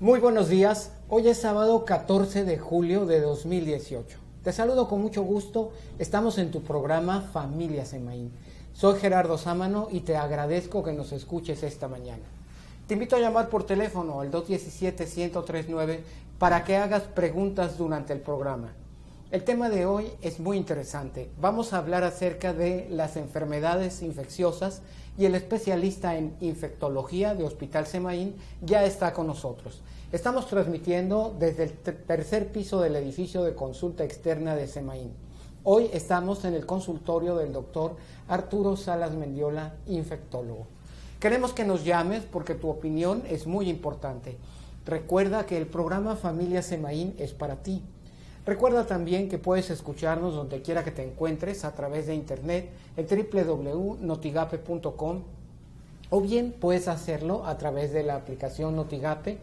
Muy buenos días, hoy es sábado 14 de julio de 2018. Te saludo con mucho gusto, estamos en tu programa Familia Semaín. Soy Gerardo Sámano y te agradezco que nos escuches esta mañana. Te invito a llamar por teléfono al 217-1039 para que hagas preguntas durante el programa. El tema de hoy es muy interesante. Vamos a hablar acerca de las enfermedades infecciosas y el especialista en infectología de Hospital Semaín ya está con nosotros. Estamos transmitiendo desde el tercer piso del edificio de consulta externa de Semaín. Hoy estamos en el consultorio del doctor Arturo Salas Mendiola, infectólogo. Queremos que nos llames porque tu opinión es muy importante. Recuerda que el programa Familia Semaín es para ti. Recuerda también que puedes escucharnos donde quiera que te encuentres a través de internet en www.notigape.com o bien puedes hacerlo a través de la aplicación Notigape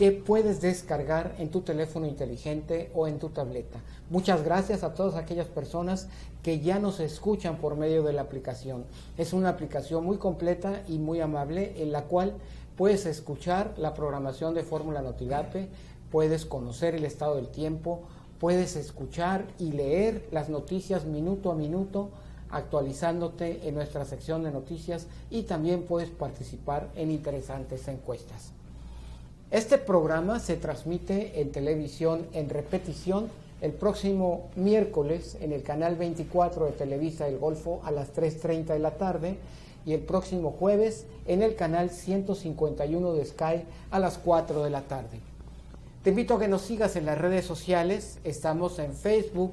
que puedes descargar en tu teléfono inteligente o en tu tableta. Muchas gracias a todas aquellas personas que ya nos escuchan por medio de la aplicación. Es una aplicación muy completa y muy amable en la cual puedes escuchar la programación de Fórmula Notigape, puedes conocer el estado del tiempo, puedes escuchar y leer las noticias minuto a minuto, actualizándote en nuestra sección de noticias y también puedes participar en interesantes encuestas. Este programa se transmite en televisión en repetición el próximo miércoles en el canal 24 de Televisa El Golfo a las 3:30 de la tarde y el próximo jueves en el canal 151 de Sky a las 4 de la tarde. Te invito a que nos sigas en las redes sociales, estamos en Facebook,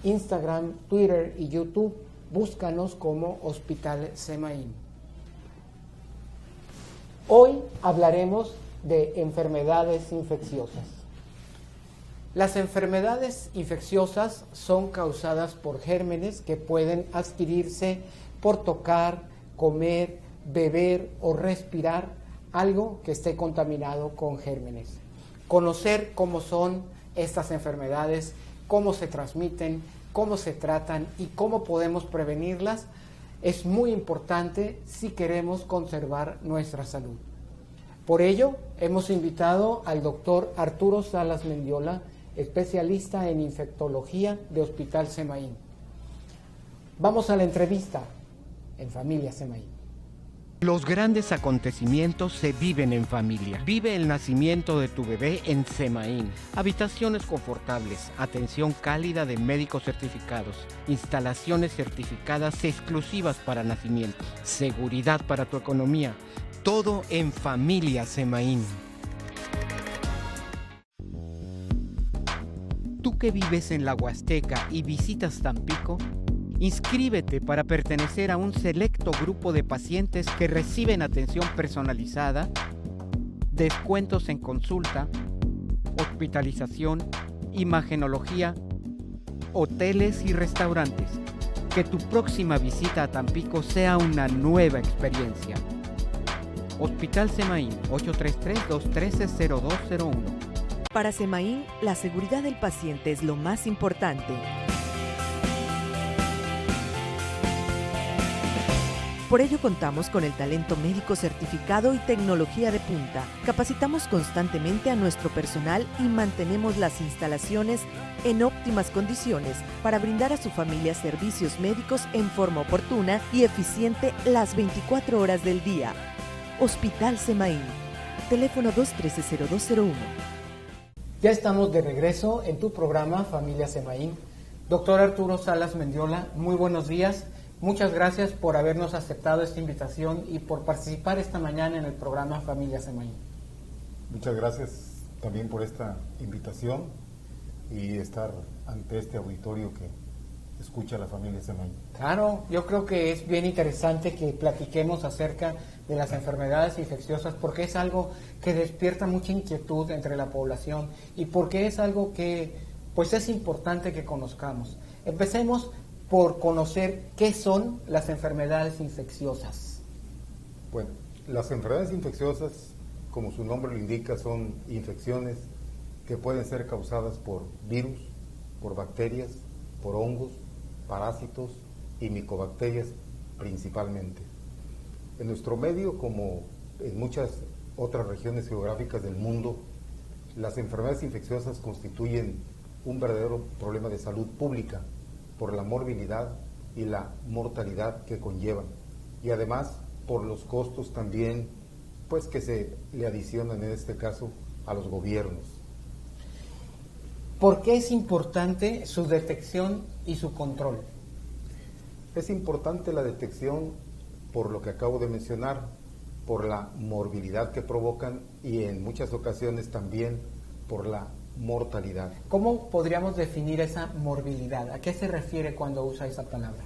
Instagram, Twitter y YouTube, búscanos como Hospital Semaín. Hoy hablaremos de enfermedades infecciosas. Las enfermedades infecciosas son causadas por gérmenes que pueden adquirirse por tocar, comer, beber o respirar algo que esté contaminado con gérmenes. Conocer cómo son estas enfermedades, cómo se transmiten, cómo se tratan y cómo podemos prevenirlas es muy importante si queremos conservar nuestra salud. Por ello, hemos invitado al doctor Arturo Salas Mendiola, especialista en infectología de Hospital Semaín. Vamos a la entrevista en Familia Semaín. Los grandes acontecimientos se viven en familia. Vive el nacimiento de tu bebé en Semaín. Habitaciones confortables, atención cálida de médicos certificados, instalaciones certificadas exclusivas para nacimiento, seguridad para tu economía. Todo en Familia Semaín. Tú que vives en la Huasteca y visitas Tampico, inscríbete para pertenecer a un selecto grupo de pacientes que reciben atención personalizada, descuentos en consulta, hospitalización, imagenología, hoteles y restaurantes. Que tu próxima visita a Tampico sea una nueva experiencia. Hospital Semaín, 833-213-0201. Para Semaín, la seguridad del paciente es lo más importante. Por ello contamos con el talento médico certificado y tecnología de punta. Capacitamos constantemente a nuestro personal y mantenemos las instalaciones en óptimas condiciones para brindar a su familia servicios médicos en forma oportuna y eficiente las 24 horas del día. Hospital Semaín. Teléfono 213-0201. Ya estamos de regreso en tu programa Familia Semaín. Doctor Arturo Salas Mendiola, muy buenos días. Muchas gracias por habernos aceptado esta invitación y por participar esta mañana en el programa Familia Semaín. Muchas gracias también por esta invitación y estar ante este auditorio que escucha a la Familia Semaín. Claro, yo creo que es bien interesante que platiquemos acerca de las enfermedades infecciosas porque es algo que despierta mucha inquietud entre la población y porque es algo que pues es importante que conozcamos. Empecemos por conocer qué son las enfermedades infecciosas. Bueno, las enfermedades infecciosas, como su nombre lo indica, son infecciones que pueden ser causadas por virus, por bacterias, por hongos, parásitos y micobacterias principalmente. En nuestro medio, como en muchas otras regiones geográficas del mundo, las enfermedades infecciosas constituyen un verdadero problema de salud pública por la morbilidad y la mortalidad que conllevan, y además por los costos también pues que se le adicionan en este caso a los gobiernos. ¿Por qué es importante su detección y su control? Es importante la detección por lo que acabo de mencionar, por la morbilidad que provocan y en muchas ocasiones también por la mortalidad. ¿Cómo podríamos definir esa morbilidad? ¿A qué se refiere cuando usa esa palabra?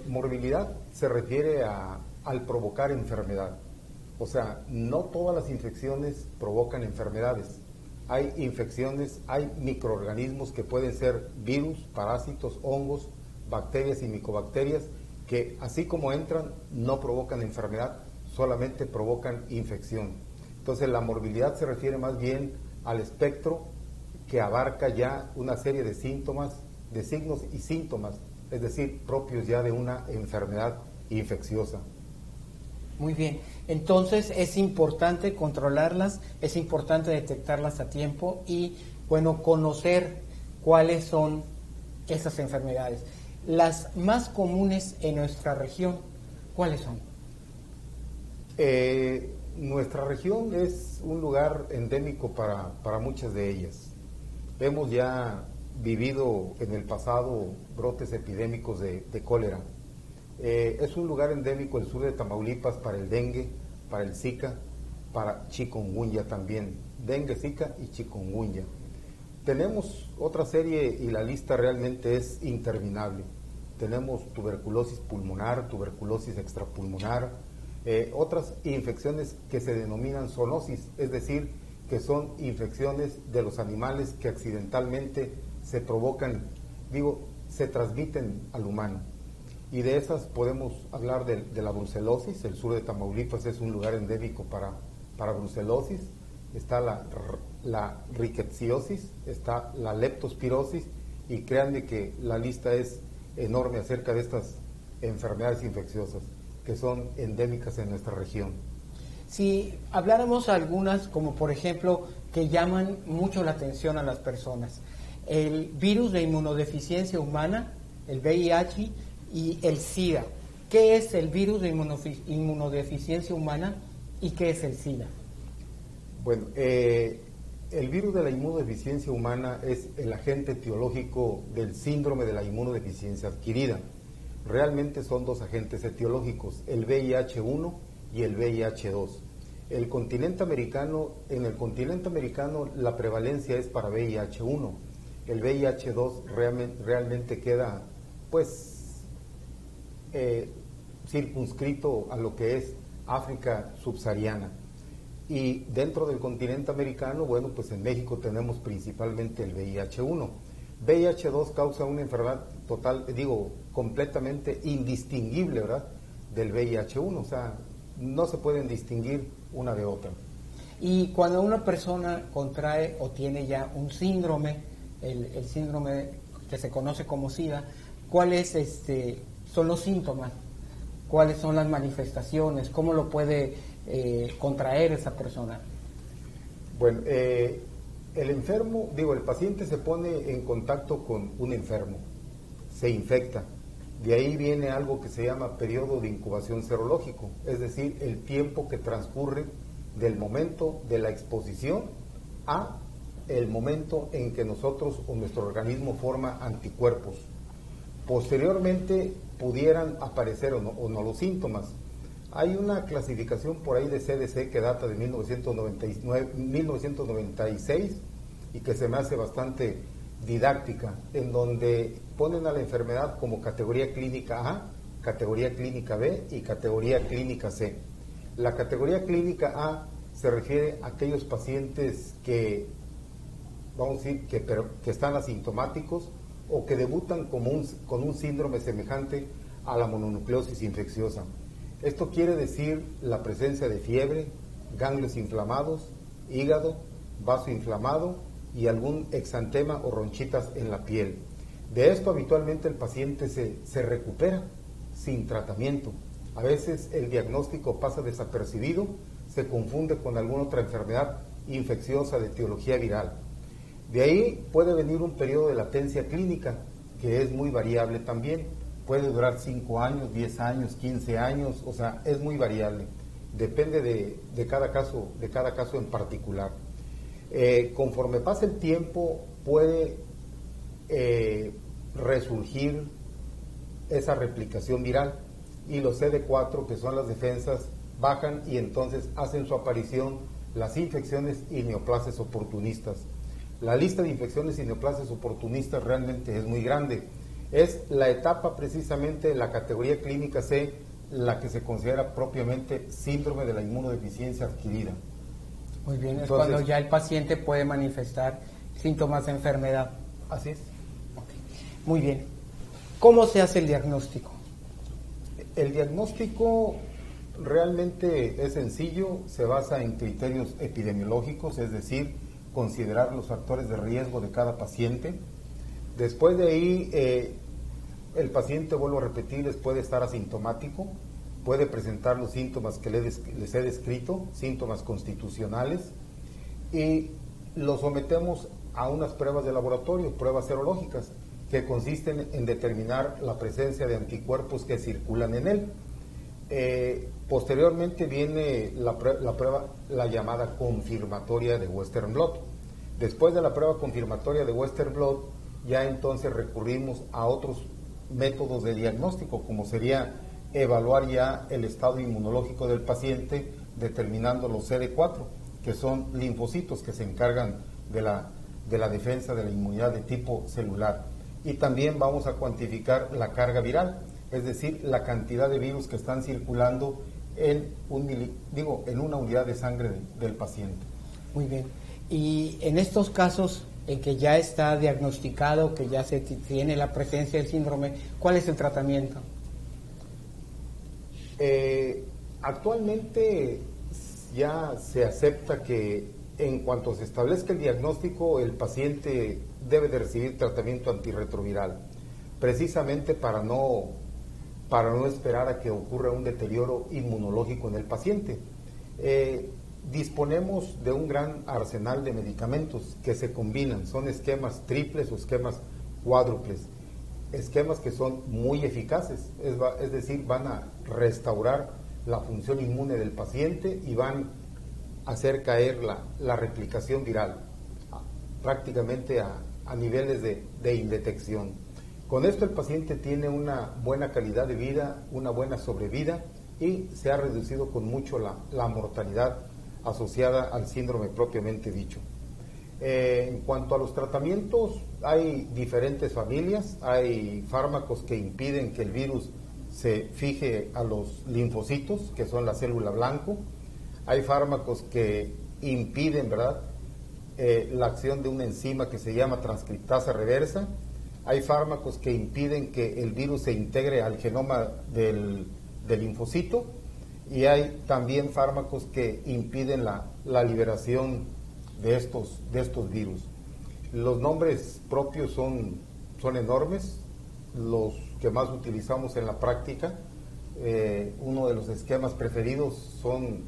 Morbilidad se refiere al provocar enfermedad. O sea, no todas las infecciones provocan enfermedades. Hay infecciones, hay microorganismos que pueden ser virus, parásitos, hongos, bacterias y micobacterias que así como entran no provocan enfermedad, solamente provocan infección. Entonces la morbilidad se refiere más bien al espectro que abarca ya una serie de síntomas, de signos y síntomas, es decir, propios ya de una enfermedad infecciosa. Muy bien, entonces es importante controlarlas, es importante detectarlas a tiempo y, bueno, conocer cuáles son esas enfermedades. Las más comunes en nuestra región, ¿cuáles son? Nuestra región es un lugar endémico para muchas de ellas. Hemos ya vivido en el pasado brotes epidémicos de cólera. Es un lugar endémico el sur de Tamaulipas para el dengue, para el zika, para chikungunya también. Dengue, zika y chikungunya. Tenemos otra serie y la lista realmente es interminable. Tenemos tuberculosis pulmonar, tuberculosis extrapulmonar, otras infecciones que se denominan zoonosis, es decir, que son infecciones de los animales que accidentalmente se provocan, se transmiten al humano. Y de esas podemos hablar de la brucelosis. El sur de Tamaulipas es un lugar endémico para brucelosis. Está la rickettsiosis, está la leptospirosis, y créanme que la lista es enorme acerca de estas enfermedades infecciosas que son endémicas en nuestra región. Si habláramos algunas, como por ejemplo, que llaman mucho la atención a las personas, el virus de inmunodeficiencia humana, el VIH y el SIDA. ¿Qué es el virus de inmunodeficiencia humana y qué es el SIDA? Bueno, el virus de la inmunodeficiencia humana es el agente etiológico del síndrome de la inmunodeficiencia adquirida. Realmente son dos agentes etiológicos, el VIH-1 y el VIH-2. En el continente americano la prevalencia es para VIH-1. El VIH-2 realmente queda circunscrito a lo que es África subsahariana. Y dentro del continente americano, bueno, pues en México tenemos principalmente el VIH-1. VIH-2 causa una enfermedad completamente indistinguible, ¿verdad?, del VIH-1, o sea, no se pueden distinguir una de otra. Y cuando una persona contrae o tiene ya un síndrome, el síndrome que se conoce como SIDA, ¿cuáles son los síntomas? ¿Cuáles son las manifestaciones? ¿Cómo lo puede contraer esa persona? Bueno, el paciente se pone en contacto con un enfermo, se infecta. De ahí viene algo que se llama periodo de incubación serológico, es decir, el tiempo que transcurre del momento de la exposición a el momento en que nosotros o nuestro organismo forma anticuerpos. Posteriormente pudieran aparecer o no los síntomas. Hay una clasificación por ahí de CDC que data de 1996 y que se me hace bastante didáctica, en donde ponen a la enfermedad como categoría clínica A, categoría clínica B y categoría clínica C. La categoría clínica A se refiere a aquellos pacientes que, vamos a decir, que están asintomáticos o que debutan con un síndrome semejante a la mononucleosis infecciosa. Esto quiere decir la presencia de fiebre, ganglios inflamados, hígado, vaso inflamado y algún exantema o ronchitas en la piel. De esto habitualmente el paciente se recupera sin tratamiento. A veces el diagnóstico pasa desapercibido se confunde con alguna otra enfermedad infecciosa de etiología viral. De ahí puede venir un periodo de latencia clínica, que es muy variable también. Puede durar 5 años, 10 años, 15 años, o sea, es muy variable. Depende de cada caso en particular. Conforme pasa el tiempo, puede resurgir esa replicación viral y los CD4, que son las defensas, bajan y entonces hacen su aparición las infecciones y neoplasias oportunistas. La lista de infecciones y neoplasias oportunistas realmente es muy grande. Es la etapa precisamente de la categoría clínica C, la que se considera propiamente síndrome de la inmunodeficiencia adquirida. Muy bien, entonces, es cuando ya el paciente puede manifestar síntomas de enfermedad. Así es. Okay. Muy bien. ¿Cómo se hace el diagnóstico? El diagnóstico realmente es sencillo, se basa en criterios epidemiológicos, es decir, considerar los factores de riesgo de cada paciente. Después de ahí, el paciente, vuelvo a repetirles, puede estar asintomático, puede presentar los síntomas que les he descrito, síntomas constitucionales, y lo sometemos a unas pruebas de laboratorio, pruebas serológicas, que consisten en determinar la presencia de anticuerpos que circulan en él. Posteriormente viene la prueba, la llamada confirmatoria de Western blot. Después de la prueba confirmatoria de Western blot, ya entonces recurrimos a otros métodos de diagnóstico, como sería evaluar ya el estado inmunológico del paciente, determinando los CD4, que son linfocitos que se encargan de la defensa de la inmunidad de tipo celular. Y también vamos a cuantificar la carga viral, es decir, la cantidad de virus que están circulando en una unidad de sangre del paciente. Muy bien. Y en estos casos en que ya está diagnosticado, que ya se tiene la presencia del síndrome, ¿cuál es el tratamiento? Actualmente ya se acepta que en cuanto se establezca el diagnóstico, el paciente debe de recibir tratamiento antirretroviral, precisamente para no esperar a que ocurra un deterioro inmunológico en el paciente. Disponemos de un gran arsenal de medicamentos que se combinan, son esquemas triples o esquemas cuádruples, esquemas que son muy eficaces, es decir, van a restaurar la función inmune del paciente y van a hacer caer la replicación viral prácticamente a niveles de indetección. Con esto el paciente tiene una buena calidad de vida, una buena sobrevida y se ha reducido con mucho la mortalidad asociada al síndrome propiamente dicho. En cuanto a los tratamientos, hay diferentes familias, hay fármacos que impiden que el virus se fije a los linfocitos, que son la célula blanco, hay fármacos que impiden, ¿verdad?, la acción de una enzima que se llama transcriptasa reversa, hay fármacos que impiden que el virus se integre al genoma del linfocito, y hay también fármacos que impiden la liberación de estos virus. Los nombres propios son enormes, los que más utilizamos en la práctica. Uno de los esquemas preferidos son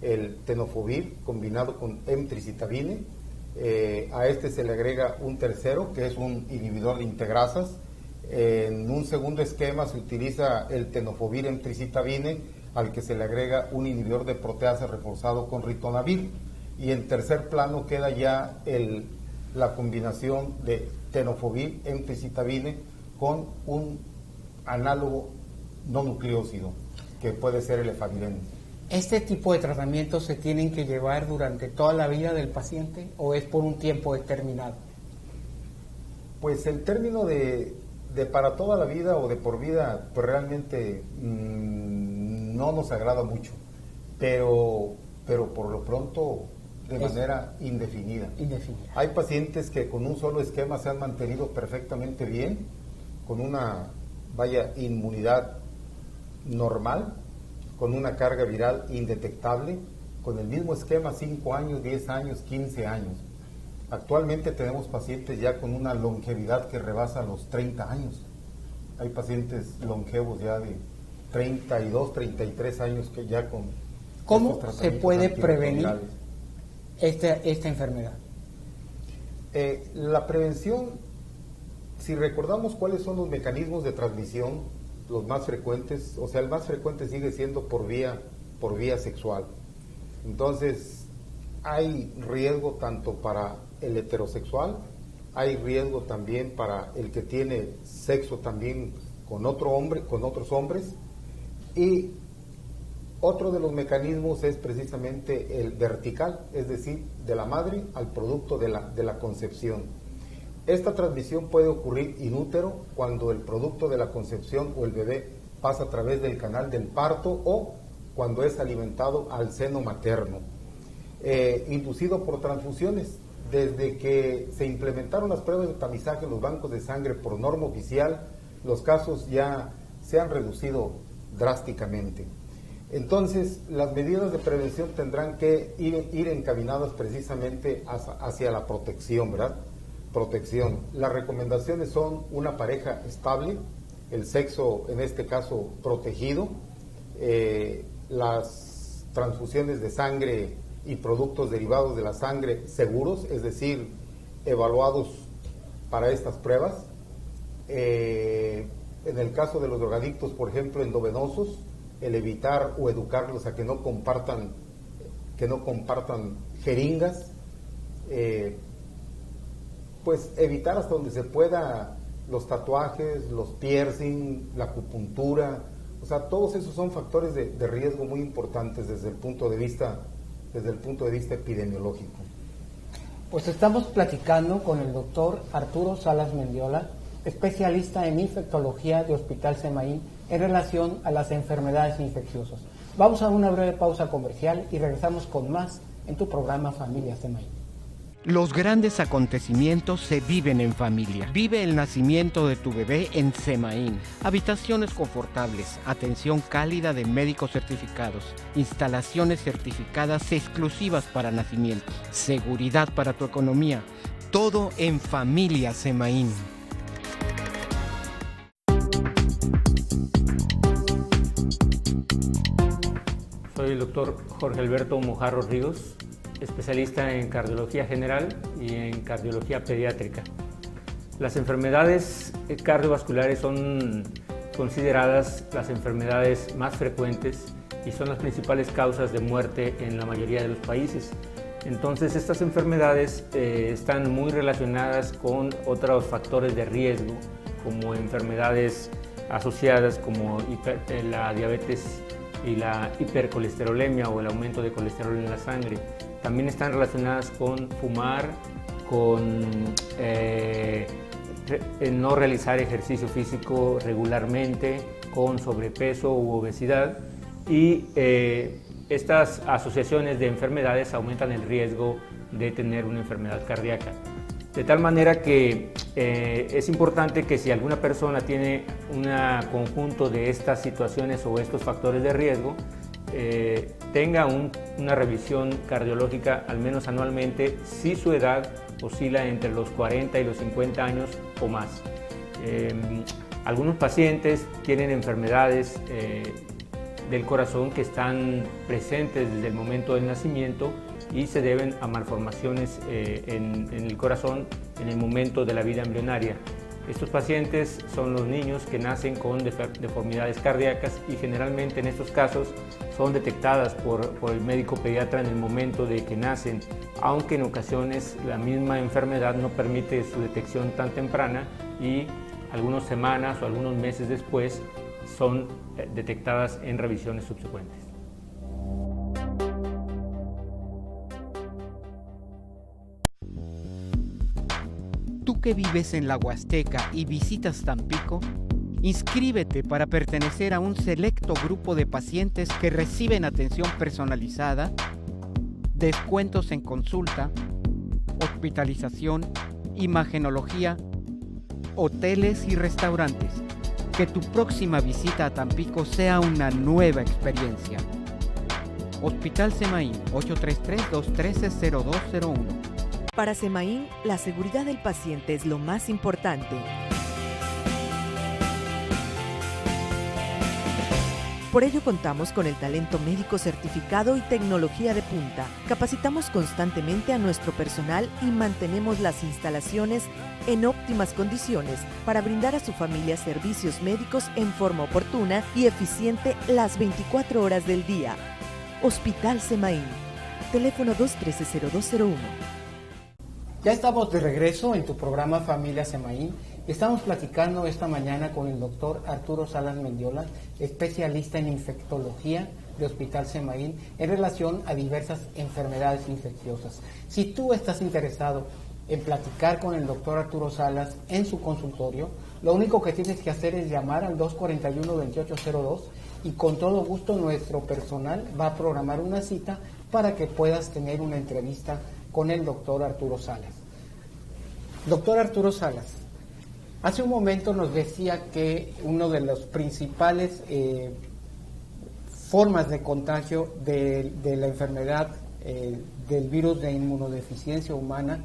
el tenofovir combinado con emtricitabine. A este se le agrega un tercero, que es un inhibidor de integrasas. En un segundo esquema se utiliza el tenofovir emtricitabine, al que se le agrega un inhibidor de proteasa reforzado con ritonavir, y en tercer plano queda ya la combinación de tenofovir emtricitabine con un análogo no nucleócido, que puede ser el efavirenz. ¿Este tipo de tratamientos se tienen que llevar durante toda la vida del paciente o es por un tiempo determinado? Pues el término de para toda la vida o de por vida, pues realmente no nos agrada mucho, pero por lo pronto de manera indefinida. Hay pacientes que con un solo esquema se han mantenido perfectamente bien, con una inmunidad normal, con una carga viral indetectable, con el mismo esquema 5 años, 10 años, 15 años. Actualmente tenemos pacientes ya con una longevidad que rebasa los 30 años. Hay pacientes longevos ya de 32, 33 años que ya ¿Cómo estos se tratamientos puede prevenir antirretrovirales. esta enfermedad? La prevención, si recordamos cuáles son los mecanismos de transmisión, los más frecuentes, o sea, el más frecuente sigue siendo por vía sexual. Entonces, hay riesgo tanto para el heterosexual, hay riesgo también para el que tiene sexo también con otro hombre, con otros hombres, y otro de los mecanismos es precisamente el vertical, es decir, de la madre al producto de la concepción. Esta transmisión puede ocurrir in útero cuando el producto de la concepción o el bebé pasa a través del canal del parto o cuando es alimentado al seno materno. Inducido por transfusiones. Desde que se implementaron las pruebas de tamizaje en los bancos de sangre por norma oficial, los casos ya se han reducido drásticamente. Entonces, las medidas de prevención tendrán que ir encaminadas precisamente hacia la protección, ¿verdad? Protección. Las recomendaciones son una pareja estable, el sexo en este caso protegido, las transfusiones de sangre y productos derivados de la sangre seguros, es decir, evaluados para estas pruebas. En el caso de los drogadictos, por ejemplo, endovenosos, el evitar o educarlos a que no compartan jeringas, pues evitar hasta donde se pueda los tatuajes, los piercing, la acupuntura, o sea, todos esos son factores de riesgo muy importantes desde el punto de vista epidemiológico. Pues estamos platicando con el doctor Arturo Salas Mendiola, especialista en infectología de Hospital Semaín en relación a las enfermedades infecciosas. Vamos a una breve pausa comercial y regresamos con más en tu programa Familia Semaín. Los grandes acontecimientos se viven en familia. Vive el nacimiento de tu bebé en Semaín. Habitaciones confortables, atención cálida de médicos certificados, instalaciones certificadas exclusivas para nacimientos, seguridad para tu economía. Todo en Familia Semaín. Soy el doctor Jorge Alberto Mojarro Ríos, especialista en cardiología general y en cardiología pediátrica. Las enfermedades cardiovasculares son consideradas las enfermedades más frecuentes y son las principales causas de muerte en la mayoría de los países. Entonces, estas enfermedades están muy relacionadas con otros factores de riesgo, como enfermedades asociadas como la diabetes y la hipercolesterolemia o el aumento de colesterol en la sangre. También están relacionadas con fumar, con no realizar ejercicio físico regularmente, con sobrepeso u obesidad, y estas asociaciones de enfermedades aumentan el riesgo de tener una enfermedad cardíaca. De tal manera que es importante que si alguna persona tiene un conjunto de estas situaciones o estos factores de riesgo, tenga una revisión cardiológica al menos anualmente si su edad oscila entre los 40 y los 50 años o más. Algunos pacientes tienen enfermedades del corazón que están presentes desde el momento del nacimiento y se deben a malformaciones en el corazón en el momento de la vida embrionaria. Estos pacientes son los niños que nacen con deformidades cardíacas y generalmente en estos casos son detectadas por el médico pediatra en el momento de que nacen, aunque en ocasiones la misma enfermedad no permite su detección tan temprana y algunas semanas o algunos meses después son detectadas en revisiones subsecuentes. Tú que vives en la Huasteca y visitas Tampico, inscríbete para pertenecer a un selecto grupo de pacientes que reciben atención personalizada, descuentos en consulta, hospitalización, imagenología, hoteles y restaurantes. Que tu próxima visita a Tampico sea una nueva experiencia. Hospital Semaín, 833-213-0201. Para Semaín, la seguridad del paciente es lo más importante. Por ello contamos con el talento médico certificado y tecnología de punta. Capacitamos constantemente a nuestro personal y mantenemos las instalaciones en óptimas condiciones para brindar a su familia servicios médicos en forma oportuna y eficiente las 24 horas del día. Hospital Semaín. Teléfono 213-0201. Ya estamos de regreso en tu programa Familia Semaín. Estamos platicando esta mañana con el doctor Arturo Salas Mendiola, especialista en infectología de Hospital Semaín, en relación a diversas enfermedades infecciosas. Si tú estás interesado en platicar con el doctor Arturo Salas en su consultorio, lo único que tienes que hacer es llamar al 241-2802 y con todo gusto nuestro personal va a programar una cita para que puedas tener una entrevista con el doctor Arturo Salas. Doctor Arturo Salas, hace un momento nos decía que uno de los principales formas de contagio de la enfermedad del virus de inmunodeficiencia humana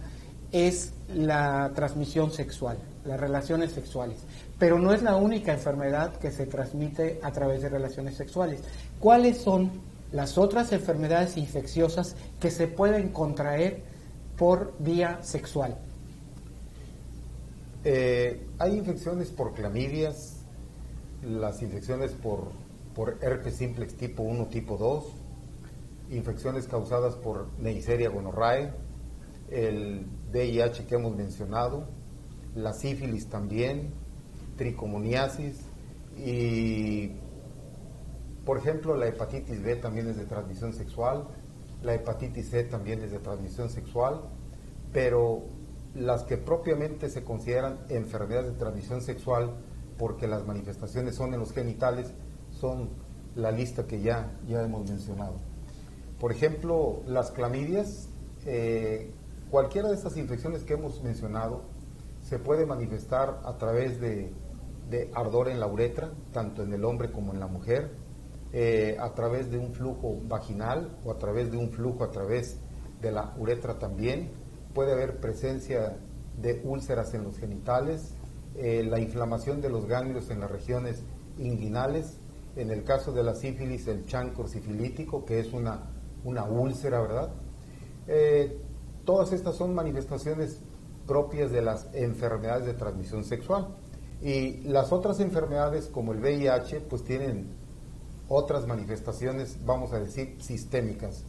es la transmisión sexual, las relaciones sexuales. Pero no es la única enfermedad que se transmite a través de relaciones sexuales. ¿Cuáles son las otras enfermedades infecciosas que se pueden contraer por vía sexual? Hay infecciones por clamidias, las infecciones por herpes simplex tipo 1, tipo 2, infecciones causadas por Neisseria gonorrhoeae, el VIH que hemos mencionado, la sífilis también, tricomoniasis y, por ejemplo, la hepatitis B también es de transmisión sexual, la hepatitis C también es de transmisión sexual, pero las que propiamente se consideran enfermedades de transmisión sexual porque las manifestaciones son en los genitales son la lista que ya hemos mencionado. Por ejemplo, las clamidias, cualquiera de estas infecciones que hemos mencionado se puede manifestar a través de ardor en la uretra, tanto en el hombre como en la mujer, a través de un flujo vaginal o a través de un flujo a través de la uretra también. Puede haber presencia de úlceras en los genitales, la inflamación de los ganglios en las regiones inguinales, en el caso de la sífilis, el chancro sifilítico, que es una úlcera, ¿verdad? Todas estas son manifestaciones propias de las enfermedades de transmisión sexual. Y las otras enfermedades, como el VIH, pues tienen otras manifestaciones, vamos a decir, sistémicas.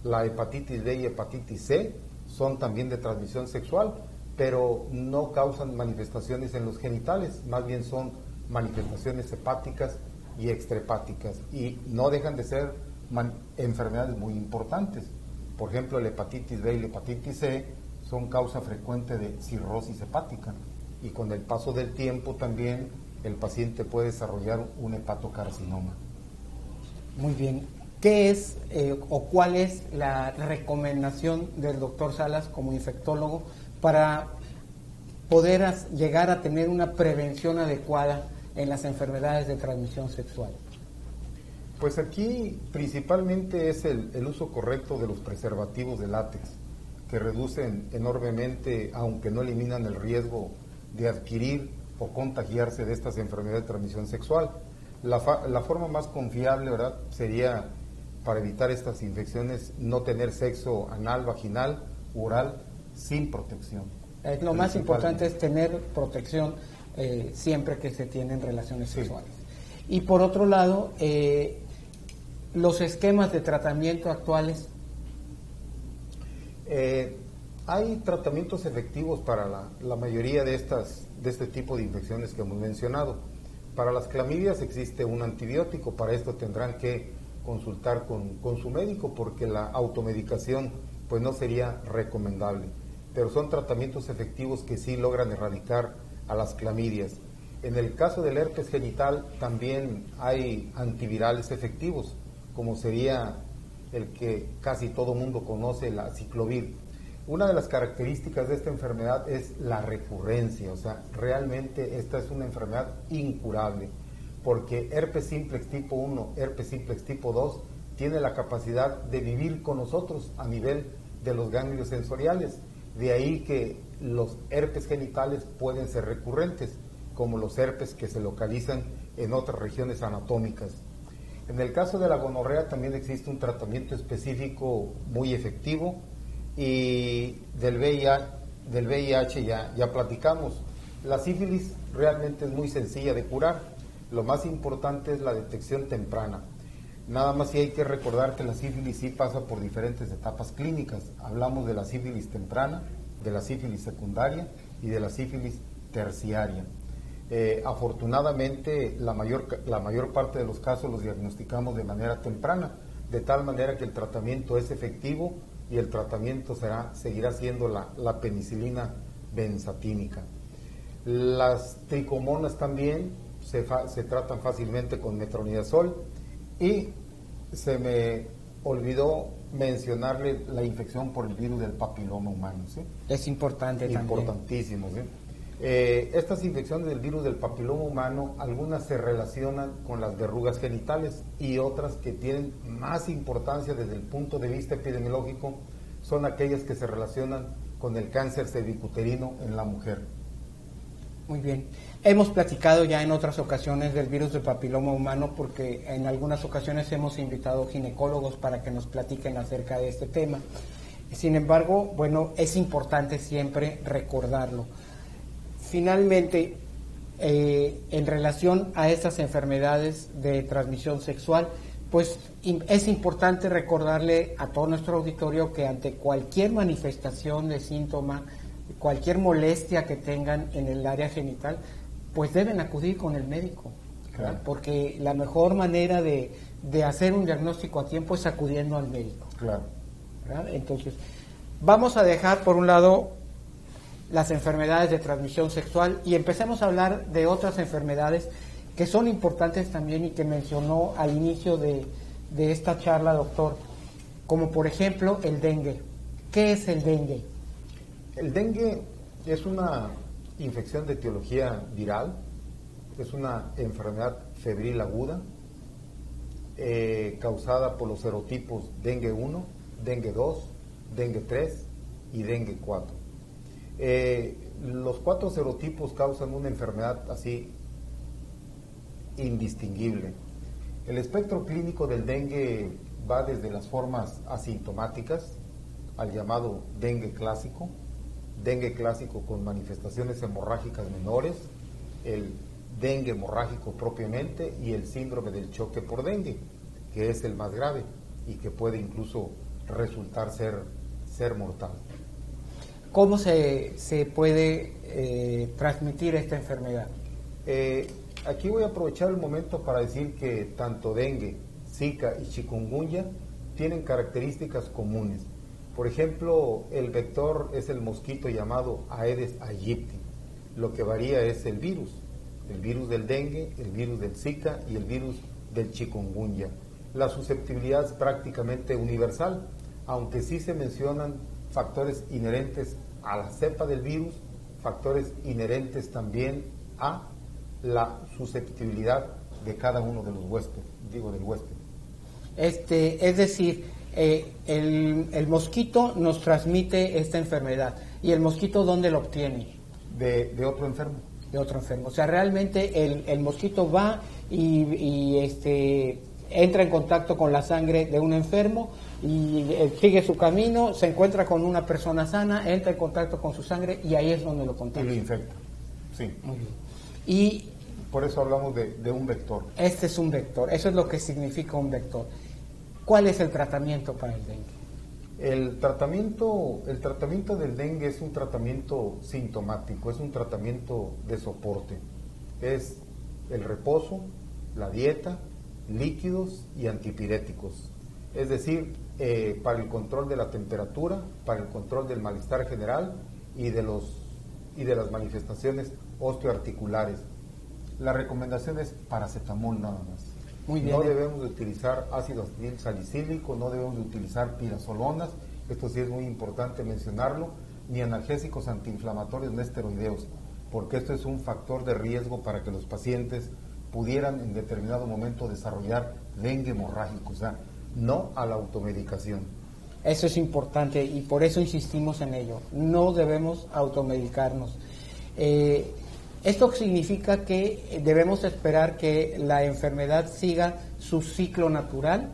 La hepatitis B y hepatitis C son también de transmisión sexual, pero no causan manifestaciones en los genitales, más bien son manifestaciones hepáticas y extrahepáticas, y no dejan de ser enfermedades muy importantes. Por ejemplo, la hepatitis B y la hepatitis C son causa frecuente de cirrosis hepática, y con el paso del tiempo también el paciente puede desarrollar un hepatocarcinoma. Muy bien. ¿Qué es o cuál es la recomendación del doctor Salas como infectólogo para poder llegar a tener una prevención adecuada en las enfermedades de transmisión sexual? Pues aquí principalmente es el uso correcto de los preservativos de látex, que reducen enormemente, aunque no eliminan el riesgo de adquirir o contagiarse de estas enfermedades de transmisión sexual. La forma más confiable, ¿verdad?, sería, para evitar estas infecciones, no tener sexo anal, vaginal, oral, sin protección. Lo más importante es tener protección siempre que se tienen relaciones sexuales. Y por otro lado, los esquemas de tratamiento actuales. Hay tratamientos efectivos para la mayoría de este tipo de infecciones que hemos mencionado. Para las clamidias existe un antibiótico, para esto tendrán que consultar con su médico porque la automedicación pues no sería recomendable, pero son tratamientos efectivos que sí logran erradicar a las clamidias. En el caso del herpes genital también hay antivirales efectivos, como sería el que casi todo mundo conoce, la Ciclovir. Una de las características de esta enfermedad es la recurrencia, o sea, realmente esta es una enfermedad incurable, porque herpes simplex tipo 1, herpes simplex tipo 2 tiene la capacidad de vivir con nosotros a nivel de los ganglios sensoriales. De ahí que los herpes genitales pueden ser recurrentes, como los herpes que se localizan en otras regiones anatómicas. En el caso de la gonorrea también existe un tratamiento específico muy efectivo, y del VIH ya platicamos. La sífilis realmente es muy sencilla de curar. Lo más importante es la detección temprana. Nada más sí hay que recordar que la sífilis sí pasa por diferentes etapas clínicas. Hablamos de la sífilis temprana, de la sífilis secundaria y de la sífilis terciaria. Afortunadamente la mayor parte de los casos los diagnosticamos de manera temprana, de tal manera que el tratamiento es efectivo, y el tratamiento seguirá siendo la penicilina benzatínica. Las tricomonas también se tratan fácilmente con metronidazol, y se me olvidó mencionarle la infección por el virus del papiloma humano, ¿sí? Es importante también. Importantísimo, ¿sí? Estas infecciones del virus del papiloma humano, algunas se relacionan con las verrugas genitales, y otras que tienen más importancia desde el punto de vista epidemiológico son aquellas que se relacionan con el cáncer cervicuterino en la mujer. Muy bien. Hemos platicado ya en otras ocasiones del virus del papiloma humano, porque en algunas ocasiones hemos invitado ginecólogos para que nos platiquen acerca de este tema. Sin embargo, bueno, es importante siempre recordarlo. Finalmente, en relación a estas enfermedades de transmisión sexual, pues es importante recordarle a todo nuestro auditorio que ante cualquier manifestación de síntoma, cualquier molestia que tengan en el área genital, pues deben acudir con el médico, claro, porque la mejor manera de hacer un diagnóstico a tiempo es acudiendo al médico. Claro. ¿Verdad? Entonces, vamos a dejar por un lado las enfermedades de transmisión sexual y empecemos a hablar de otras enfermedades que son importantes también y que mencionó al inicio de esta charla, doctor, como por ejemplo el dengue. ¿Qué es el dengue? El dengue es una infección de etiología viral, es una enfermedad febril aguda causada por los serotipos dengue 1, dengue 2, dengue 3 y dengue 4. Los 4 serotipos causan una enfermedad así indistinguible. El espectro clínico del dengue va desde las formas asintomáticas al llamado dengue clásico con manifestaciones hemorrágicas menores, el dengue hemorrágico propiamente y el síndrome del choque por dengue, que es el más grave y que puede incluso resultar ser mortal. ¿Cómo se puede transmitir esta enfermedad? Aquí voy a aprovechar el momento para decir que tanto dengue, zika y chikungunya tienen características comunes. Por ejemplo, el vector es el mosquito llamado Aedes aegypti. Lo que varía es el virus del dengue, el virus del zika y el virus del chikungunya. La susceptibilidad es prácticamente universal, aunque sí se mencionan factores inherentes a la cepa del virus, factores inherentes también a la susceptibilidad de cada uno de los huéspedes, del huésped. Es decir, el mosquito nos transmite esta enfermedad. ¿Y el mosquito dónde lo obtiene? De otro enfermo. De otro enfermo. O sea, realmente el mosquito va y entra en contacto con la sangre de un enfermo y sigue su camino, se encuentra con una persona sana, entra en contacto con su sangre y ahí es donde lo contagia. Y lo infecta, sí. Muy bien. Y por eso hablamos de un vector. Este es un vector, eso es lo que significa un vector. ¿Cuál es el tratamiento para el dengue? El tratamiento del dengue es un tratamiento sintomático, es un tratamiento de soporte. Es el reposo, la dieta, líquidos y antipiréticos. Es decir, para el control de la temperatura, para el control del malestar general y de las manifestaciones osteoarticulares. La recomendación es paracetamol nada más. Muy bien. No debemos de utilizar ácido acetil salicílico, no debemos de utilizar pirazolonas, esto sí es muy importante mencionarlo, ni analgésicos antiinflamatorios no esteroideos, porque esto es un factor de riesgo para que los pacientes pudieran en determinado momento desarrollar dengue hemorrágico, o sea, no a la automedicación. Eso es importante y por eso insistimos en ello, no debemos automedicarnos. Esto significa que debemos esperar que la enfermedad siga su ciclo natural,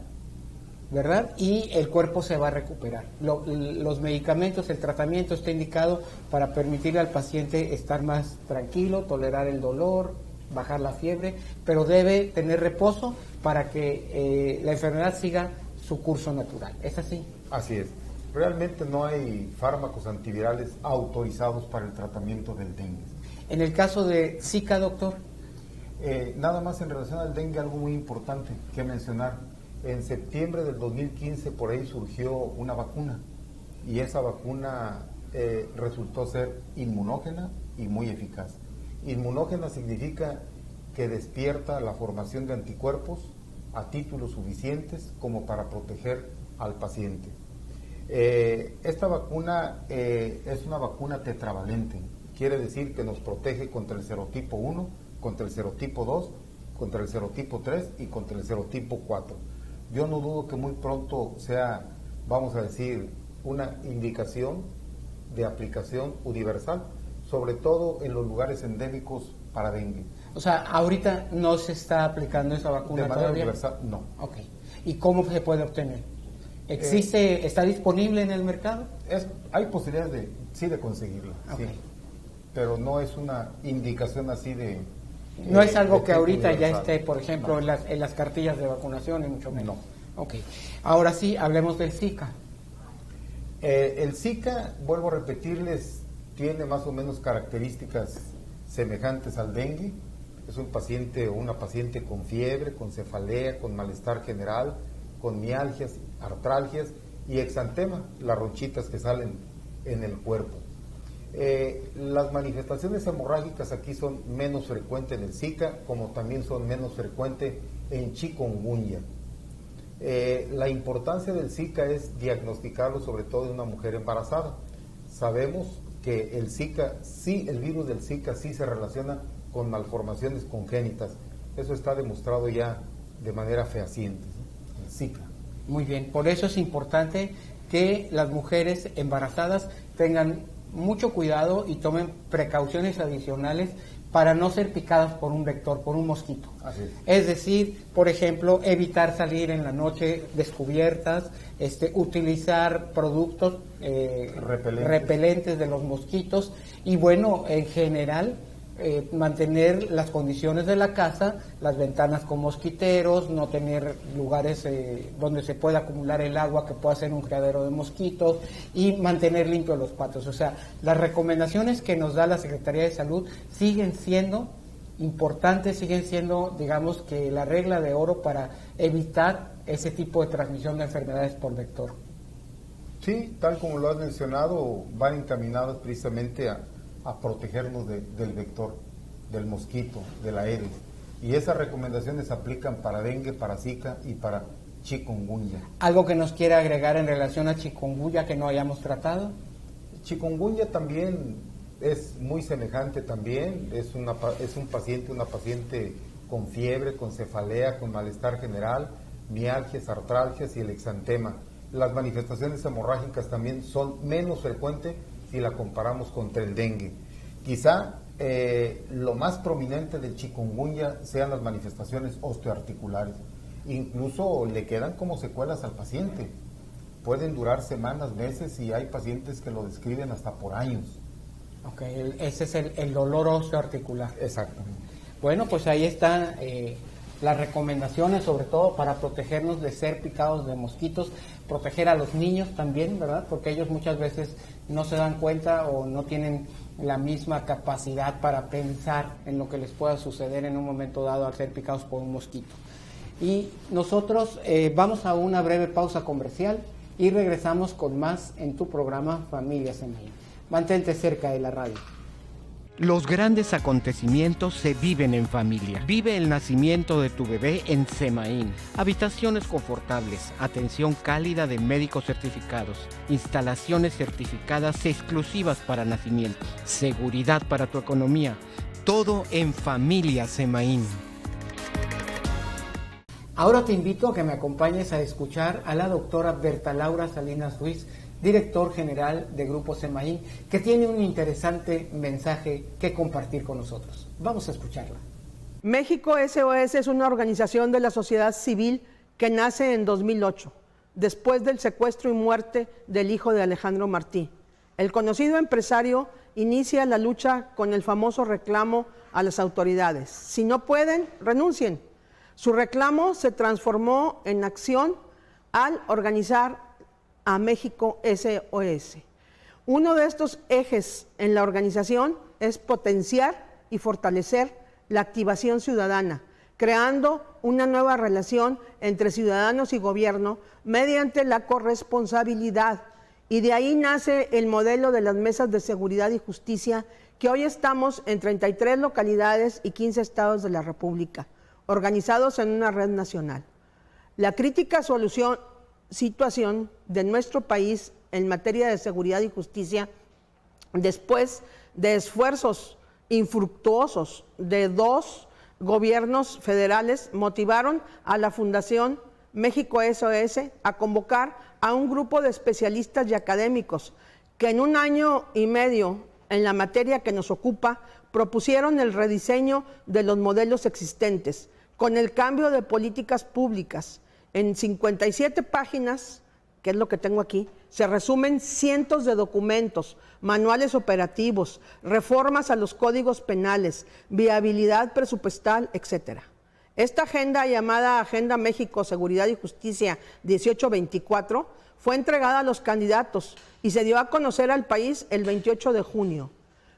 ¿verdad? Y el cuerpo se va a recuperar. Los medicamentos, el tratamiento está indicado para permitirle al paciente estar más tranquilo, tolerar el dolor, bajar la fiebre, pero debe tener reposo para que la enfermedad siga su curso natural. ¿Es así? Así es. Realmente no hay fármacos antivirales autorizados para el tratamiento del dengue. En el caso de Zika, doctor. Nada más en relación al dengue, algo muy importante que mencionar. En septiembre del 2015 por ahí surgió una vacuna y esa vacuna resultó ser inmunógena y muy eficaz. Inmunógena significa que despierta la formación de anticuerpos a títulos suficientes como para proteger al paciente. Esta vacuna es una vacuna tetravalente, quiere decir que nos protege contra el serotipo 1, contra el serotipo 2, contra el serotipo 3 y contra el serotipo 4. Yo no dudo que muy pronto sea, vamos a decir, una indicación de aplicación universal, sobre todo en los lugares endémicos para dengue. O sea, ahorita no se está aplicando esa vacuna de manera todavía. universal, no. Ok. ¿Y cómo se puede obtener? ¿Existe, está disponible en el mercado? Hay posibilidades de conseguirla, okay. Sí, pero no es una indicación así de... No es algo que ahorita universal. ya esté, por ejemplo, no. en las cartillas de vacunación, y mucho menos. No. Ok. Ahora sí, hablemos del Zika. El Zika, vuelvo a repetirles, tiene más o menos características semejantes al dengue. Es un paciente o una paciente con fiebre, con cefalea, con malestar general, con mialgias, artralgias y exantema, las ronchitas que salen en el cuerpo. Las manifestaciones hemorrágicas aquí son menos frecuentes en el Zika, como también son menos frecuentes en chikungunya. La importancia del Zika es diagnosticarlo sobre todo en una mujer embarazada. Sabemos que el Zika, sí, el virus del Zika sí se relaciona con malformaciones congénitas. Eso está demostrado ya de manera fehaciente, ¿sí? El Zika. Muy bien, por eso es importante que las mujeres embarazadas tengan mucho cuidado y tomen precauciones adicionales para no ser picadas por un vector, por un mosquito. Así es. Es decir, por ejemplo, evitar salir en la noche descubiertas, utilizar productos repelentes de los mosquitos y bueno, en general, mantener las condiciones de la casa, las ventanas con mosquiteros, no tener lugares donde se pueda acumular el agua que pueda ser un criadero de mosquitos y mantener limpios los patios. O sea, las recomendaciones que nos da la Secretaría de Salud siguen siendo importantes, siguen siendo, digamos, que la regla de oro para evitar ese tipo de transmisión de enfermedades por vector. Sí, tal como lo has mencionado, van encaminados precisamente a protegernos del vector, del mosquito, de la Aedes. Y esas recomendaciones aplican para dengue, para Zika y para chikungunya. ¿Algo que nos quiera agregar en relación a chikungunya que no hayamos tratado? Chikungunya también es muy semejante también, es una paciente con fiebre, con cefalea, con malestar general, mialgias, artralgias y el exantema. Las manifestaciones hemorrágicas también son menos frecuentes si la comparamos contra el dengue. Quizá lo más prominente del chikungunya sean las manifestaciones osteoarticulares. Incluso le quedan como secuelas al paciente. Pueden durar semanas, meses y hay pacientes que lo describen hasta por años. Ok, ese es el dolor osteoarticular. Exactamente. Bueno, pues ahí están las recomendaciones, sobre todo para protegernos de ser picados de mosquitos, proteger a los niños también, ¿verdad? Porque ellos muchas veces no se dan cuenta o no tienen la misma capacidad para pensar en lo que les pueda suceder en un momento dado al ser picados por un mosquito. Y nosotros vamos a una breve pausa comercial y regresamos con más en tu programa Familia Semaín. Mantente cerca de la radio. Los grandes acontecimientos se viven en familia. Vive el nacimiento de tu bebé en Semaín. Habitaciones confortables, atención cálida de médicos certificados, instalaciones certificadas exclusivas para nacimientos, seguridad para tu economía. Todo en Familia Semaín. Ahora te invito a que me acompañes a escuchar a la doctora Berta Laura Salinas Ruiz, director general de Grupo Semaín, que tiene un interesante mensaje que compartir con nosotros. Vamos a escucharla. México SOS es una organización de la sociedad civil que nace en 2008, después del secuestro y muerte del hijo de Alejandro Martí. El conocido empresario inicia la lucha con el famoso reclamo a las autoridades. Si no pueden, renuncien. Su reclamo se transformó en acción al organizar a México SOS. Uno de estos ejes en la organización es potenciar y fortalecer la activación ciudadana, creando una nueva relación entre ciudadanos y gobierno mediante la corresponsabilidad. Y de ahí nace el modelo de las mesas de seguridad y justicia, que hoy estamos en 33 localidades y 15 estados de la República, organizados en una red nacional. La crítica situación de nuestro país en materia de seguridad y justicia, después de esfuerzos infructuosos de 2 gobiernos federales, motivaron a la Fundación México SOS a convocar a un grupo de especialistas y académicos que en 1 año y medio en la materia que nos ocupa propusieron el rediseño de los modelos existentes con el cambio de políticas públicas. En 57 páginas, que es lo que tengo aquí, se resumen cientos de documentos, manuales operativos, reformas a los códigos penales, viabilidad presupuestal, etc. Esta agenda, llamada Agenda México, Seguridad y Justicia 1824, fue entregada a los candidatos y se dio a conocer al país el 28 de junio.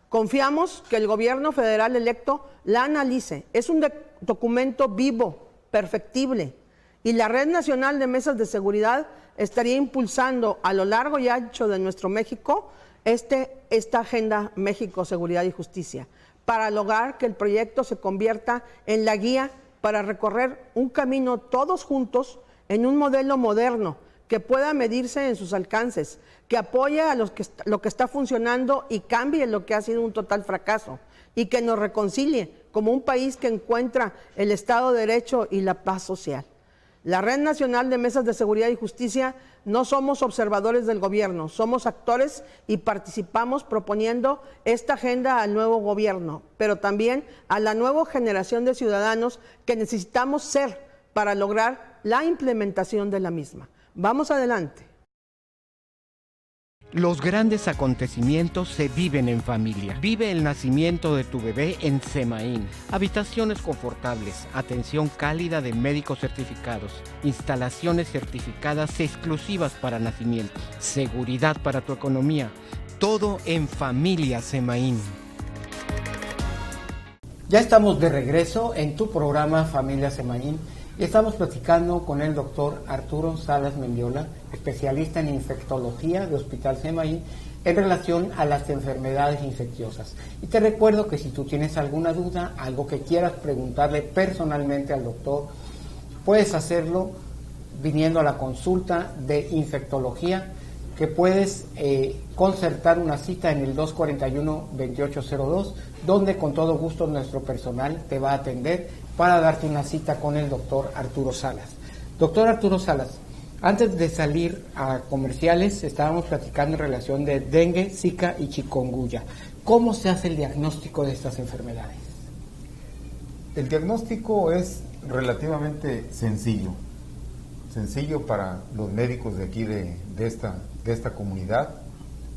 Confiamos que el gobierno federal electo la analice. Es un documento vivo, perfectible, y la Red Nacional de Mesas de Seguridad estaría impulsando a lo largo y ancho de nuestro México esta Agenda México, Seguridad y Justicia, para lograr que el proyecto se convierta en la guía para recorrer un camino todos juntos en un modelo moderno que pueda medirse en sus alcances, que apoye a lo que está funcionando y cambie lo que ha sido un total fracaso, y que nos reconcilie como un país que encuentra el Estado de Derecho y la paz social. La Red Nacional de Mesas de Seguridad y Justicia no somos observadores del gobierno, somos actores y participamos proponiendo esta agenda al nuevo gobierno, pero también a la nueva generación de ciudadanos que necesitamos ser para lograr la implementación de la misma. Vamos adelante. Los grandes acontecimientos se viven en familia. Vive el nacimiento de tu bebé en Semaín. Habitaciones confortables, atención cálida de médicos certificados, instalaciones certificadas exclusivas para nacimientos, seguridad para tu economía. Todo en familia Semaín. Ya estamos de regreso en tu programa Familia Semaín. Y estamos platicando con el doctor Arturo Salas Mendiola, especialista en infectología de Hospital Semaín, en relación a las enfermedades infecciosas. Y te recuerdo que si tú tienes alguna duda, algo que quieras preguntarle personalmente al doctor, puedes hacerlo viniendo a la consulta de infectología, que puedes concertar una cita en el 241-2802, donde con todo gusto nuestro personal te va a atender para darte una cita con el doctor Arturo Salas. Doctor Arturo Salas, antes de salir a comerciales estábamos platicando en relación de dengue, zika y chikungunya. ¿Cómo se hace el diagnóstico de estas enfermedades? El diagnóstico es relativamente sencillo para los médicos de aquí de esta comunidad,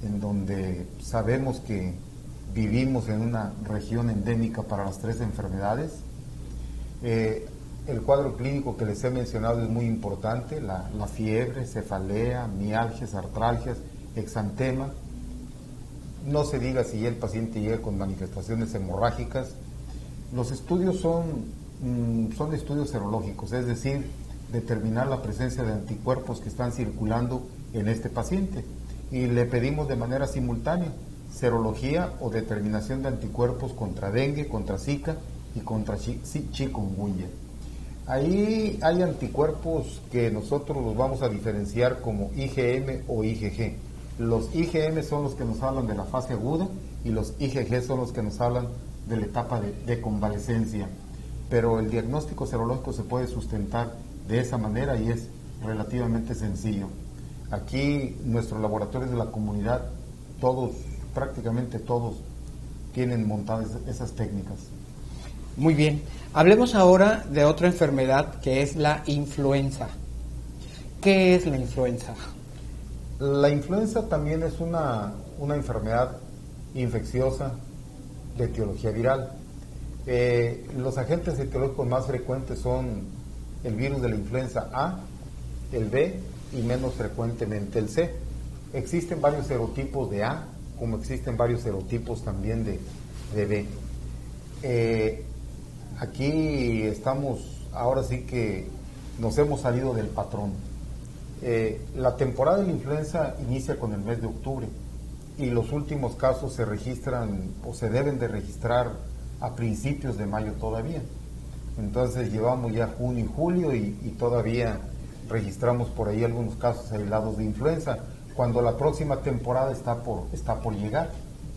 en donde sabemos que vivimos en una región endémica para las 3 enfermedades. El cuadro clínico que les he mencionado es muy importante: la fiebre, cefalea, mialgias, artralgias, exantema. No se diga si el paciente llega con manifestaciones hemorrágicas. Los estudios son estudios serológicos, es decir, determinar la presencia de anticuerpos que están circulando en este paciente, y le pedimos de manera simultánea serología o determinación de anticuerpos contra dengue, contra zika y contra chikungunya. Ahí hay anticuerpos que nosotros los vamos a diferenciar como IgM o IgG. Los IgM son los que nos hablan de la fase aguda y los IgG son los que nos hablan de la etapa de convalecencia. Pero el diagnóstico serológico se puede sustentar de esa manera y es relativamente sencillo. Aquí nuestros laboratorios de la comunidad, todos, prácticamente todos, tienen montadas esas técnicas. Muy bien. Hablemos ahora de otra enfermedad que es la influenza. ¿Qué es la influenza? La influenza también es una enfermedad infecciosa de etiología viral. Los agentes etiológicos más frecuentes son el virus de la influenza A, el B y menos frecuentemente el C. Existen varios serotipos de A, como existen varios serotipos también de B. Aquí estamos, ahora sí que nos hemos salido del patrón. La temporada de la influenza inicia con el mes de octubre y los últimos casos se registran o se deben de registrar a principios de mayo todavía. Entonces llevamos ya junio y julio y todavía registramos por ahí algunos casos aislados de influenza, cuando la próxima temporada está por llegar,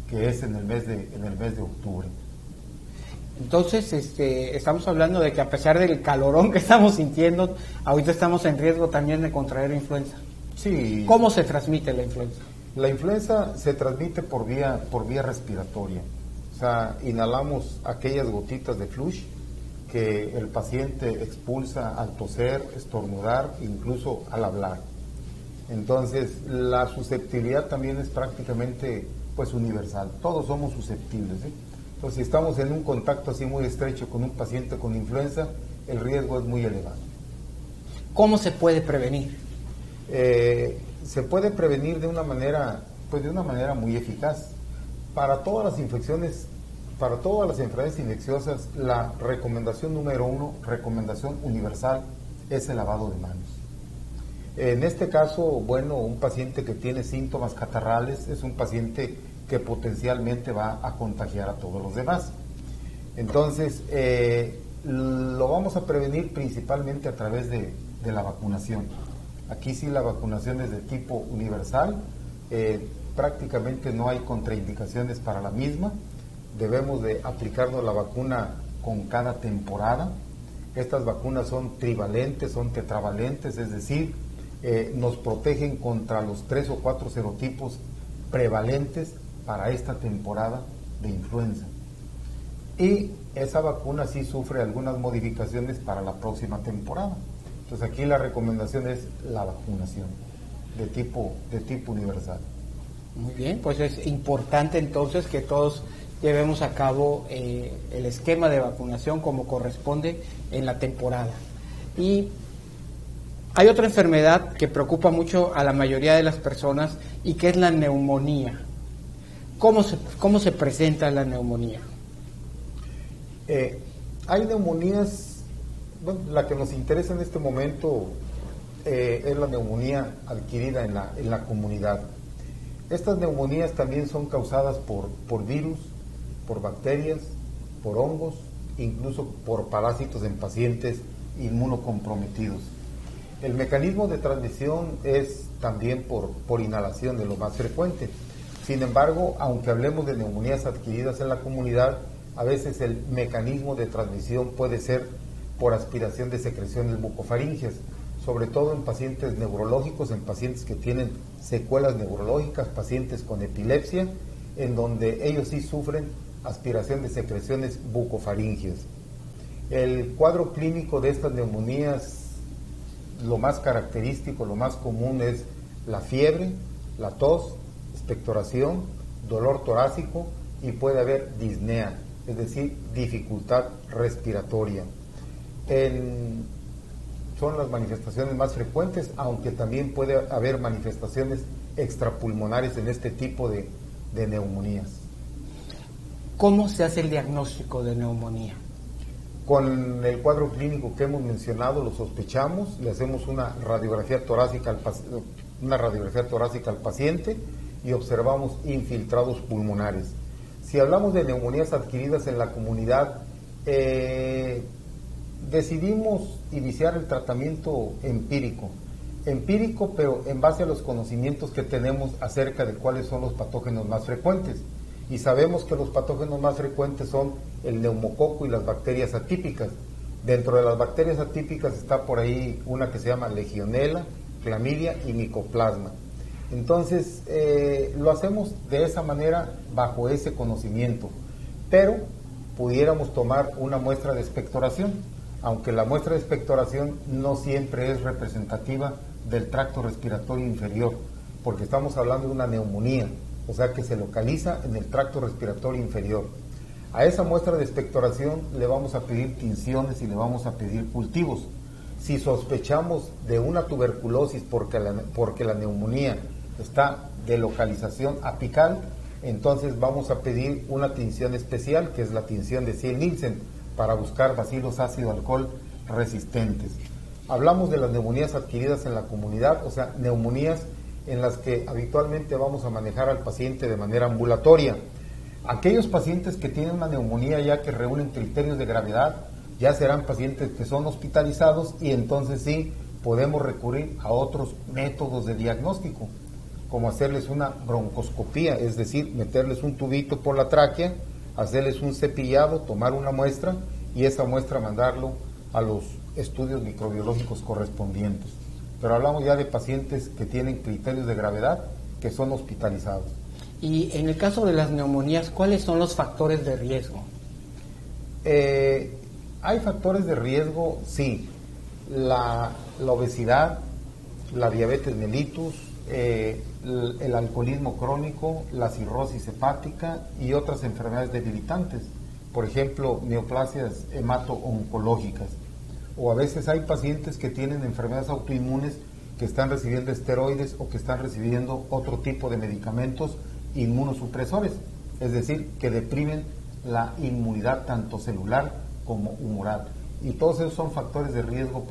que es en el mes de octubre. Entonces, estamos hablando de que a pesar del calorón que estamos sintiendo, ahorita estamos en riesgo también de contraer influenza. Sí. ¿Cómo se transmite la influenza? La influenza se transmite por vía respiratoria. O sea, inhalamos aquellas gotitas de flush que el paciente expulsa al toser, estornudar, incluso al hablar. Entonces, la susceptibilidad también es prácticamente pues universal. Todos somos susceptibles, ¿sí? Entonces, si estamos en un contacto así muy estrecho con un paciente con influenza, el riesgo es muy elevado. ¿Cómo se puede prevenir? Se puede prevenir de una manera muy eficaz. Para todas las infecciones, para todas las enfermedades infecciosas, la recomendación número 1, recomendación universal, es el lavado de manos. En este caso, bueno, un paciente que tiene síntomas catarrales es un paciente que potencialmente va a contagiar a todos los demás. Entonces, lo vamos a prevenir principalmente a través de la vacunación. Aquí sí la vacunación es de tipo universal, prácticamente no hay contraindicaciones para la misma. Debemos de aplicarnos la vacuna con cada temporada. Estas vacunas son trivalentes, son tetravalentes, es decir, nos protegen contra los 3 o 4 serotipos prevalentes para esta temporada de influenza. Y esa vacuna sí sufre algunas modificaciones para la próxima temporada. Entonces aquí la recomendación es la vacunación de tipo universal. Muy bien, pues es importante entonces que todos llevemos a cabo el esquema de vacunación como corresponde en la temporada. Y hay otra enfermedad que preocupa mucho a la mayoría de las personas y que es la neumonía. ¿Cómo se presenta la neumonía? Hay neumonías, bueno, la que nos interesa en este momento es la neumonía adquirida en la comunidad. Estas neumonías también son causadas por virus, por bacterias, por hongos, incluso por parásitos en pacientes inmunocomprometidos. El mecanismo de transmisión es también por inhalación, de lo más frecuente. Sin embargo, aunque hablemos de neumonías adquiridas en la comunidad, a veces el mecanismo de transmisión puede ser por aspiración de secreciones bucofaríngeas, sobre todo en pacientes neurológicos, en pacientes que tienen secuelas neurológicas, pacientes con epilepsia, en donde ellos sí sufren aspiración de secreciones bucofaríngeas. El cuadro clínico de estas neumonías, lo más característico, lo más común es la fiebre, la tos, expectoración, dolor torácico y puede haber disnea, es decir, dificultad respiratoria. Son las manifestaciones más frecuentes, aunque también puede haber manifestaciones extrapulmonares en este tipo de neumonías. ¿Cómo se hace el diagnóstico de neumonía? Con el cuadro clínico que hemos mencionado, lo sospechamos, le hacemos una radiografía torácica al paciente y observamos infiltrados pulmonares. Si hablamos de neumonías adquiridas en la comunidad, decidimos iniciar el tratamiento empírico, pero en base a los conocimientos que tenemos acerca de cuáles son los patógenos más frecuentes. Y sabemos que los patógenos más frecuentes son el neumococo y las bacterias atípicas. Dentro de las bacterias atípicas está por ahí una que se llama Legionella, clamidia y micoplasma. Entonces, lo hacemos de esa manera, bajo ese conocimiento, pero pudiéramos tomar una muestra de expectoración, aunque la muestra de expectoración no siempre es representativa del tracto respiratorio inferior, porque estamos hablando de una neumonía, o sea que se localiza en el tracto respiratorio inferior. A esa muestra de expectoración le vamos a pedir tinciones y le vamos a pedir cultivos. Si sospechamos de una tuberculosis porque la neumonía está de localización apical, entonces vamos a pedir una tinción especial, que es la tinción de Ziel-Nielsen, para buscar bacilos ácido alcohol resistentes. Hablamos de las neumonías adquiridas en la comunidad, o sea, neumonías en las que habitualmente vamos a manejar al paciente de manera ambulatoria. Aquellos pacientes que tienen una neumonía ya que reúnen criterios de gravedad, ya serán pacientes que son hospitalizados, y entonces sí podemos recurrir a otros métodos de diagnóstico, como hacerles una broncoscopía, es decir, meterles un tubito por la tráquea, hacerles un cepillado, tomar una muestra y esa muestra mandarlo a los estudios microbiológicos correspondientes. Pero hablamos ya de pacientes que tienen criterios de gravedad, que son hospitalizados. Y en el caso de las neumonías, ¿cuáles son los factores de riesgo? Hay factores de riesgo, sí. La obesidad, la diabetes mellitus, el alcoholismo crónico, la cirrosis hepática y otras enfermedades debilitantes, por ejemplo, neoplasias hemato-oncológicas. O a veces hay pacientes que tienen enfermedades autoinmunes que están recibiendo esteroides o que están recibiendo otro tipo de medicamentos inmunosupresores, es decir, que deprimen la inmunidad tanto celular como humoral. Y todos esos son factores de riesgo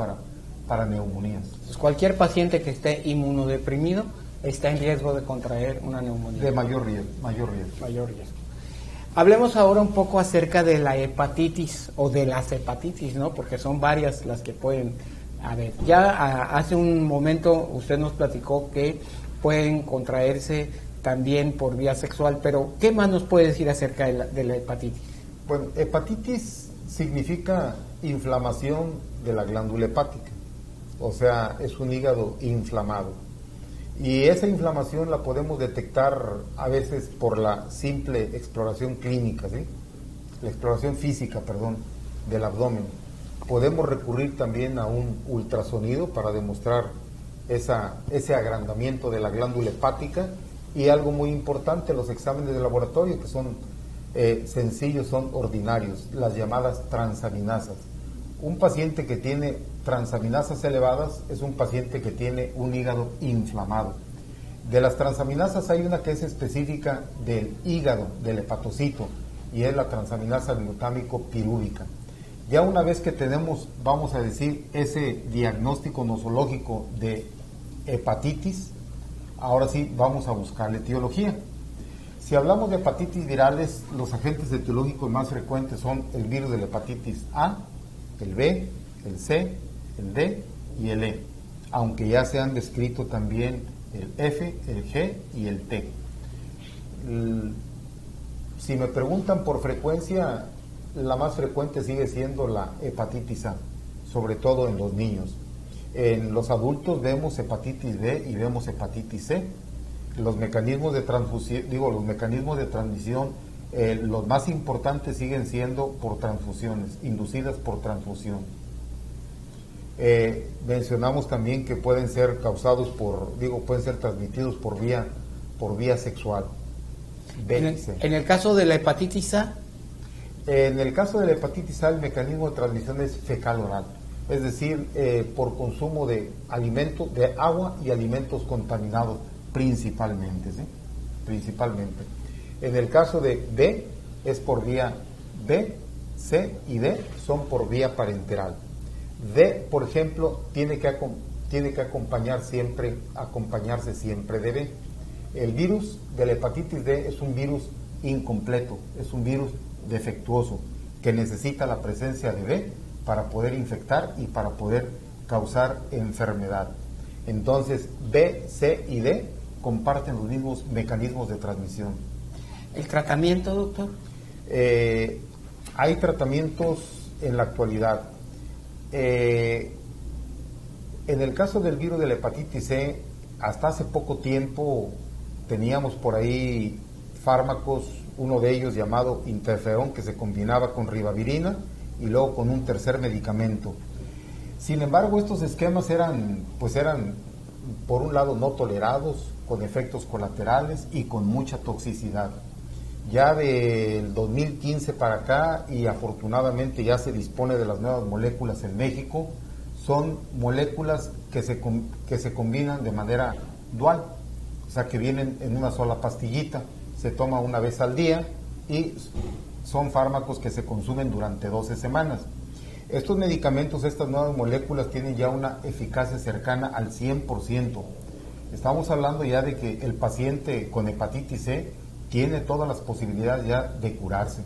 para neumonías. Pues cualquier paciente que esté inmunodeprimido está en riesgo de contraer una neumonía. De mayor riesgo. Mayor riesgo. Hablemos ahora un poco acerca de la hepatitis o de las hepatitis, ¿no? Porque son varias las que pueden haber. Ya hace un momento usted nos platicó que pueden contraerse también por vía sexual, pero ¿qué más nos puede decir acerca de la hepatitis? Bueno, hepatitis significa inflamación de la glándula hepática, o sea, es un hígado inflamado. Y esa inflamación la podemos detectar a veces por la simple exploración clínica, ¿sí? La exploración física, del abdomen. Podemos recurrir también a un ultrasonido para demostrar ese agrandamiento de la glándula hepática, y algo muy importante, los exámenes de laboratorio, que son sencillos, son ordinarios, las llamadas transaminasas. Un paciente que tiene transaminasas elevadas es un paciente que tiene un hígado inflamado. De las transaminasas hay una que es específica del hígado, del hepatocito, y es la transaminasa glutámico pirúvica. Ya una vez que tenemos, vamos a decir, ese diagnóstico nosológico de hepatitis, ahora sí vamos a buscar la etiología. Si hablamos de hepatitis virales, los agentes etiológicos más frecuentes son el virus de la hepatitis A, el B, el C, el D y el E, aunque ya se han descrito también el F, el G y el T. Si me preguntan por frecuencia, la más frecuente sigue siendo la hepatitis A, sobre todo en los niños. En los adultos vemos hepatitis B y vemos hepatitis C. Los mecanismos de transmisión, los más importantes siguen siendo por transfusiones, inducidas por transfusión. Mencionamos también que pueden ser causados pueden ser transmitidos por vía sexual. En el caso de la hepatitis A. En el caso de la hepatitis A, el mecanismo de transmisión es fecal oral, es decir, por consumo de alimentos, de agua y alimentos contaminados principalmente, ¿sí? Principalmente. En el caso de B, es por vía B, C y D son por vía parenteral. D, por ejemplo, tiene que acompañarse siempre de B. El virus de la hepatitis D es un virus incompleto, es un virus defectuoso que necesita la presencia de B para poder infectar y para poder causar enfermedad. Entonces, B, C y D comparten los mismos mecanismos de transmisión. ¿El tratamiento, doctor? Hay tratamientos en la actualidad. En el caso del virus de la hepatitis C, hasta hace poco tiempo teníamos por ahí fármacos, uno de ellos llamado interferón, que se combinaba con ribavirina y luego con un tercer medicamento. Sin embargo, estos esquemas eran por un lado no tolerados, con efectos colaterales y con mucha toxicidad. Ya del 2015 para acá, y afortunadamente ya se dispone de las nuevas moléculas en México, son moléculas que se combinan de manera dual, o sea que vienen en una sola pastillita, se toma una vez al día y son fármacos que se consumen durante 12 semanas. Estos medicamentos, estas nuevas moléculas, tienen ya una eficacia cercana al 100%. Estamos hablando ya de que el paciente con hepatitis C tiene todas las posibilidades ya de curarse,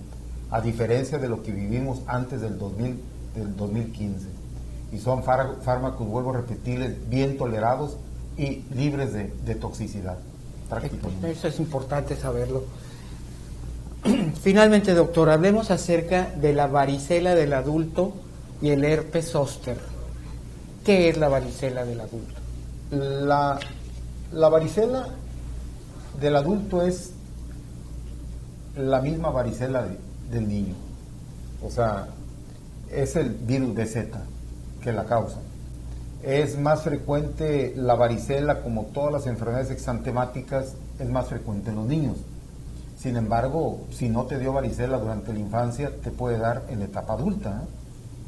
a diferencia de lo que vivimos antes del 2015. Y son fármacos, vuelvo a repetirles, bien tolerados y libres de toxicidad. Eso es importante saberlo. Finalmente, doctor, hablemos acerca de la varicela del adulto y el herpes zóster. ¿Qué es la varicela del adulto? La varicela del adulto es la misma varicela del niño. O sea, es el virus BZ que la causa. Es más frecuente la varicela, como todas las enfermedades exantemáticas, es más frecuente en los niños. Sin embargo, si no te dio varicela durante la infancia, te puede dar en la etapa adulta, ¿eh?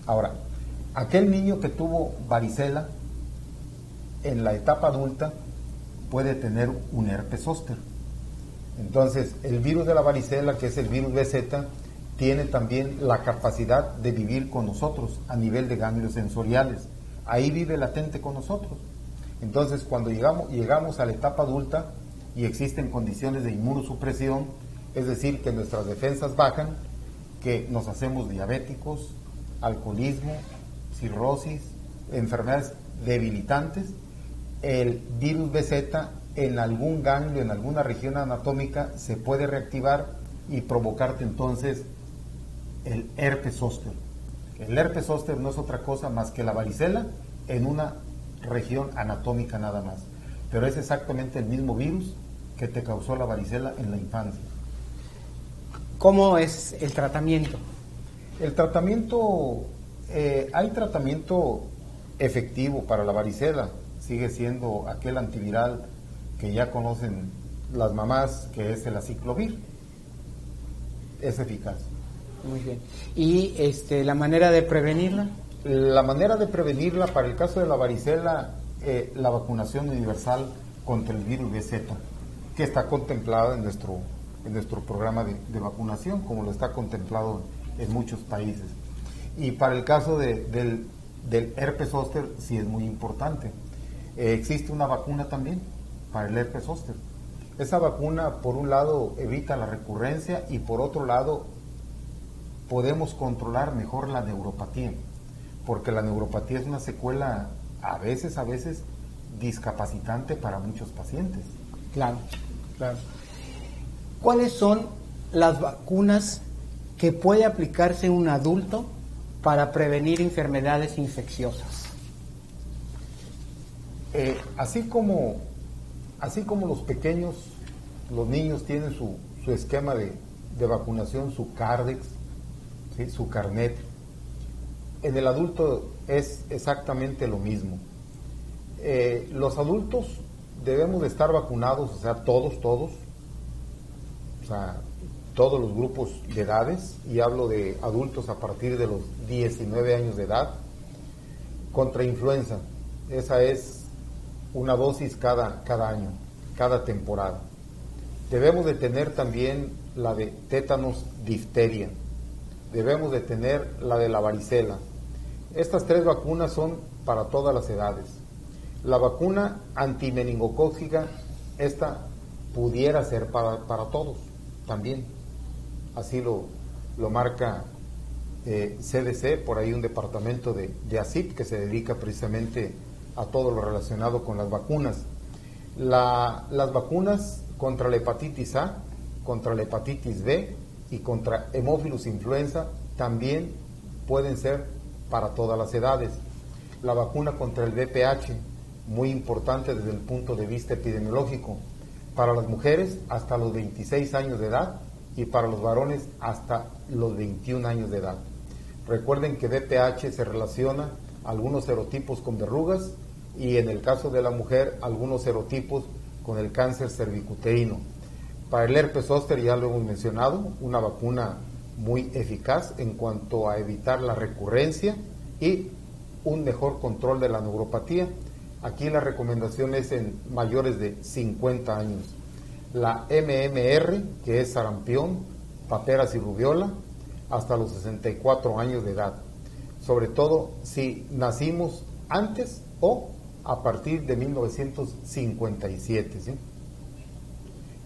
Ahora, aquel niño que tuvo varicela en la etapa adulta puede tener un herpes zóster. Entonces, el virus de la varicela, que es el virus BZ, tiene también la capacidad de vivir con nosotros a nivel de ganglios sensoriales. Ahí vive latente con nosotros. Entonces, cuando llegamos a la etapa adulta y existen condiciones de inmunosupresión, es decir, que nuestras defensas bajan, que nos hacemos diabéticos, alcoholismo, cirrosis, enfermedades debilitantes, el virus BZ en algún ganglio, en alguna región anatómica, se puede reactivar y provocarte entonces el herpes zóster. El herpes zóster no es otra cosa más que la varicela en una región anatómica nada más, pero es exactamente el mismo virus que te causó la varicela en la infancia. ¿Cómo es el tratamiento? El tratamiento, hay tratamiento efectivo para la varicela, sigue siendo aquel antiviral que ya conocen las mamás, que es el aciclovir. Es eficaz. Muy bien. ¿Y la manera de prevenirla? La manera de prevenirla, para el caso de la varicela, la vacunación universal contra el virus BZ, que está contemplada en nuestro programa de vacunación, como lo está contemplado en muchos países. Y para el caso del herpes zóster, sí es muy importante. Existe una vacuna también para el herpes zóster. Esa vacuna, por un lado, evita la recurrencia y por otro lado, podemos controlar mejor la neuropatía, porque la neuropatía es una secuela a veces discapacitante para muchos pacientes. Claro, claro. ¿Cuáles son las vacunas que puede aplicarse un adulto para prevenir enfermedades infecciosas? Así como los pequeños, los niños tienen su esquema de vacunación, su Cardex, ¿sí?, su carnet, en el adulto es exactamente lo mismo. Los adultos debemos de estar vacunados, o sea, todos, o sea, todos los grupos de edades, y hablo de adultos a partir de los 19 años de edad, contra influenza. Esa es una dosis cada año, cada temporada. Debemos de tener también la de tétanos, difteria. Debemos de tener la de la varicela. Estas 3 vacunas son para todas las edades. La vacuna antimeningocócica, esta pudiera ser para todos también. Así lo marca CDC, por ahí un departamento de ACIP que se dedica precisamente a todo lo relacionado con las vacunas. Las vacunas contra la hepatitis A, contra la hepatitis B y contra Haemophilus influenza también pueden ser para todas las edades. la vacuna contra el VPH, muy importante desde el punto de vista epidemiológico, para las mujeres hasta los 26 años de edad y para los varones hasta los 21 años de edad. Recuerden que VPH se relaciona a algunos serotipos con verrugas y en el caso de la mujer algunos serotipos con el cáncer cervicuterino. Para el herpes zóster ya lo hemos mencionado, una vacuna muy eficaz en cuanto a evitar la recurrencia y un mejor control de la neuropatía. Aquí la recomendación es en mayores de 50 años. La MMR, que es sarampión, paperas y rubiola, hasta los 64 años de edad. Sobre todo si nacimos antes o a partir de 1957, ¿sí?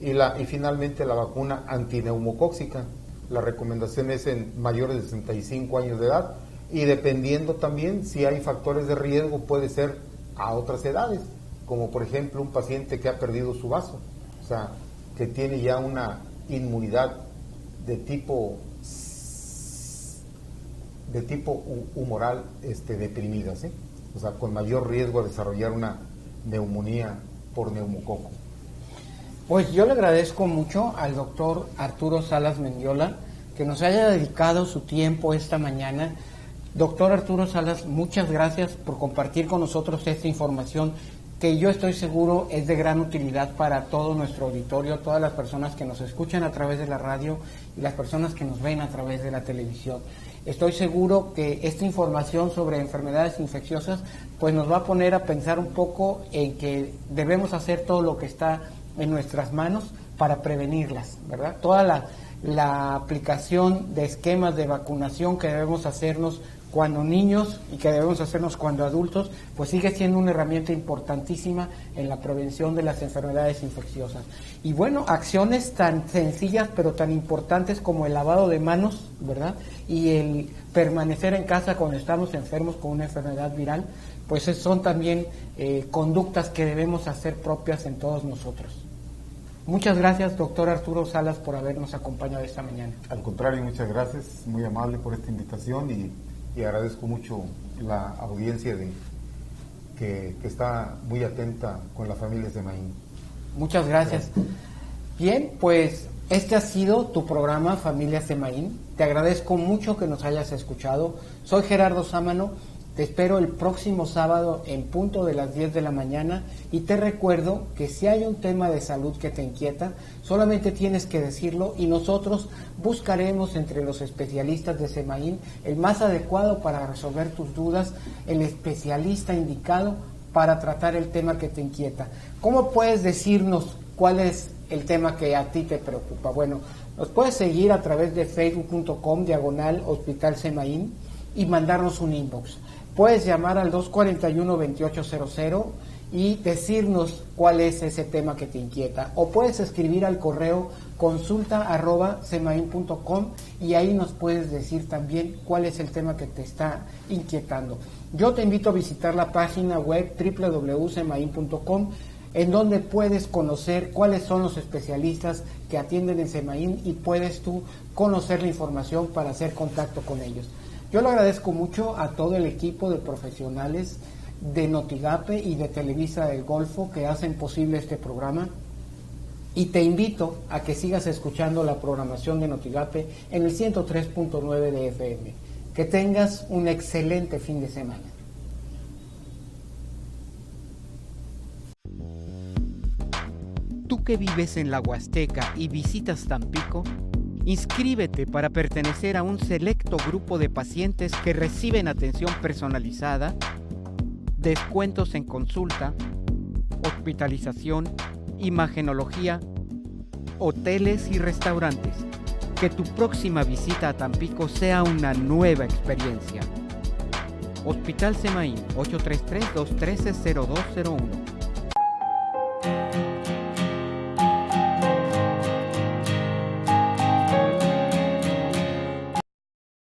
Y finalmente la vacuna antineumocóxica. La recomendación es en mayores de 65 años de edad y dependiendo también si hay factores de riesgo puede ser a otras edades, como por ejemplo un paciente que ha perdido su vaso, o sea, que tiene ya una inmunidad de tipo humoral deprimida, ¿sí? O sea, con mayor riesgo a desarrollar una neumonía por neumococo. Pues yo le agradezco mucho al doctor Arturo Salas Mendiola que nos haya dedicado su tiempo esta mañana. Doctor Arturo Salas, muchas gracias por compartir con nosotros esta información que yo estoy seguro es de gran utilidad para todo nuestro auditorio, todas las personas que nos escuchan a través de la radio y las personas que nos ven a través de la televisión. Estoy seguro que esta información sobre enfermedades infecciosas pues nos va a poner a pensar un poco en que debemos hacer todo lo que está en nuestras manos para prevenirlas, ¿verdad? Toda la aplicación de esquemas de vacunación que debemos hacernos cuando niños y que debemos hacernos cuando adultos, pues sigue siendo una herramienta importantísima en la prevención de las enfermedades infecciosas. Y bueno, acciones tan sencillas pero tan importantes como el lavado de manos, ¿verdad? Y el permanecer en casa cuando estamos enfermos con una enfermedad viral, pues son también conductas que debemos hacer propias en todos nosotros. Muchas gracias, doctor Arturo Salas, por habernos acompañado esta mañana. Al contrario, muchas gracias, muy amable por esta invitación y agradezco mucho la audiencia que está muy atenta con la familia Semaín. Muchas gracias. Bien, pues este ha sido tu programa Familia Semaín. Te agradezco mucho que nos hayas escuchado. Soy Gerardo Sámano. Te espero el próximo sábado en punto de las 10 de la mañana y te recuerdo que si hay un tema de salud que te inquieta, solamente tienes que decirlo y nosotros buscaremos entre los especialistas de Semaín el más adecuado para resolver tus dudas, el especialista indicado para tratar el tema que te inquieta. ¿Cómo puedes decirnos cuál es el tema que a ti te preocupa? Bueno, nos puedes seguir a través de facebook.com/Hospital Semaín y mandarnos un inbox. Puedes llamar al 241-2800 y decirnos cuál es ese tema que te inquieta. O puedes escribir al correo consulta@semain.com y ahí nos puedes decir también cuál es el tema que te está inquietando. Yo te invito a visitar la página web www.semain.com en donde puedes conocer cuáles son los especialistas que atienden en Semaín y puedes tú conocer la información para hacer contacto con ellos. Yo le agradezco mucho a todo el equipo de profesionales de Notigape y de Televisa del Golfo que hacen posible este programa y te invito a que sigas escuchando la programación de Notigape en el 103.9 de FM. Que tengas un excelente fin de semana. Tú que vives en la Huasteca y visitas Tampico, inscríbete para pertenecer a un selecto grupo de pacientes que reciben atención personalizada, descuentos en consulta, hospitalización, imagenología, hoteles y restaurantes. Que tu próxima visita a Tampico sea una nueva experiencia. Hospital Semaín, 833-213-0201.